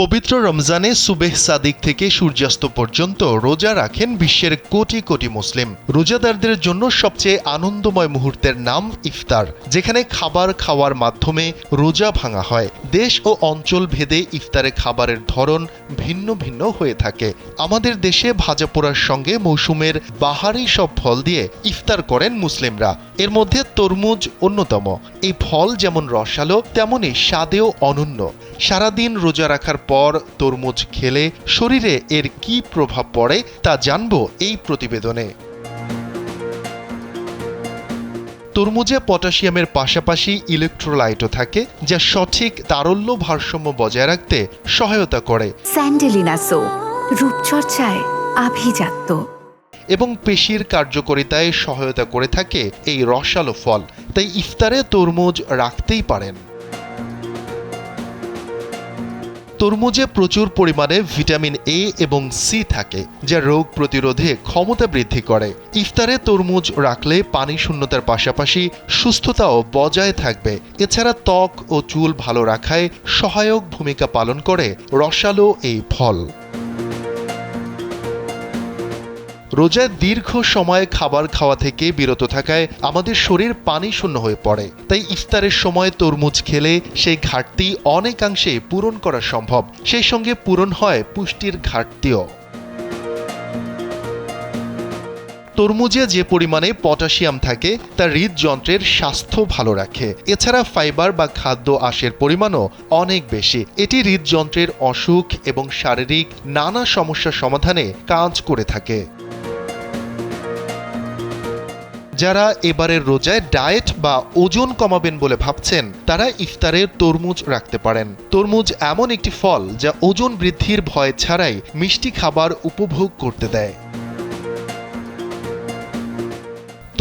পবিত্র রমজানে সুবেহ সাদিক থেকে সূর্যাস্ত পর্যন্ত রোজা রাখেন বিশ্বের কোটি কোটি মুসলিম। রোজাদারদের জন্য সবচেয়ে আনন্দময় মুহূর্তের নাম ইফতার, যেখানে খাবার খাওয়ার মাধ্যমে রোজা ভাঙা হয়। দেশ ও অঞ্চল ভেদে ইফতারে খাবারের ধরন ভিন্ন ভিন্ন হয়ে থাকে। আমাদের দেশে ভাজা পোড়ার সঙ্গে মৌসুমের বাহারি সব ফল দিয়ে ইফতার করেন মুসলিমরা। এর মধ্যে তরমুজ অন্যতম। এই ফল যেমন রসালো তেমনই স্বাদেও অনন্য। সারাদিন রোজা রাখার পর তরমুজ খেলে শরীরে এর কী প্রভাব পড়ে তা জানবো এই প্রতিবেদনে। তরমুজে পটাশিয়ামের পাশাপাশি ইলেকট্রোলাইটও থাকে, যা সঠিক তারল্য ভারসাম্য বজায় রাখতে সহায়তা করে। স্যান্ডেলিনা সো, রূপচর্চায় আভিজাত্য এবং পেশির কার্যকারিতায় সহায়তা করে থাকে এই রসালো ফল। তাই ইফতারে তরমুজ রাখতেই পারেন। তরমুজে প্রচুর পরিমাণে ভিটামিন এ এবং সি থাকে, যা রোগ প্রতিরোধে ক্ষমতা বৃদ্ধি করে। ইফতারে তরমুজ রাখলে পানি শূন্যতার পাশাপাশি সুস্থতাও বজায় থাকবে। এছাড়া ত্বক ও চুল ভালো রাখায় সহায়ক ভূমিকা পালন করে রসালো এই ফল। রোজায় দীর্ঘ সময় খাবার খাওয়া থেকে বিরত থাকায় আমাদের শরীর পানি শূন্য হয়ে পড়ে। তাই ইফতারের সময় তরমুজ খেলে সেই ঘাটতি অনেকাংশে পূরণ করা সম্ভব। সেই সঙ্গে পূরণ হয় পুষ্টির ঘাটতিও। তরমুজে যে পরিমাণে পটাশিয়াম থাকে তা হৃদযন্ত্রের স্বাস্থ্য ভালো রাখে। এছাড়া ফাইবার বা খাদ্য আঁশের পরিমাণও অনেক বেশি। এটি হৃদযন্ত্রের অসুখ এবং শারীরিক নানা সমস্যা সমাধানে কাজ করে থাকে। যারা এবারের রোজায় ডায়েট বা ওজন কমাবেন বলে ভাবছেন, তারা ইফতারে তরমুজ রাখতে পারেন। তরমুজ এমন একটি ফল যা ওজন বৃদ্ধির ভয় ছাড়াই মিষ্টি খাবার উপভোগ করতে দেয়।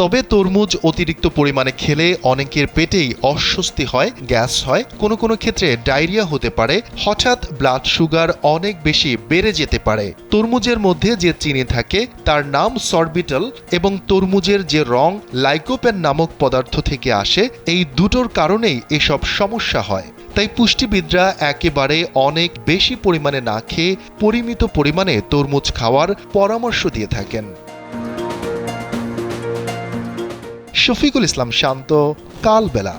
তবে তরমুজ অতিরিক্ত পরিমাণে খেলে অনেকের পেটেই অস্বস্তি হয়, গ্যাস হয়, কোনো কোনো ক্ষেত্রে ডায়রিয়া হতে পারে, হঠাৎ ব্লাড সুগার অনেক বেশি বেড়ে যেতে পারে। তরমুজের মধ্যে যে চিনি থাকে তার নাম সরবিটল এবং তরমুজের যে রং লাইকোপেন নামক পদার্থ থেকে আসে, এই দুটোর কারণেই এসব সমস্যা হয়। তাই পুষ্টিবিদরা একেবারে অনেক বেশি পরিমাণে না খেয়ে পরিমিত পরিমাণে তরমুজ খাওয়ার পরামর্শ দিয়ে থাকেন। শফিকুল ইসলাম শান্ত, কালবেলা।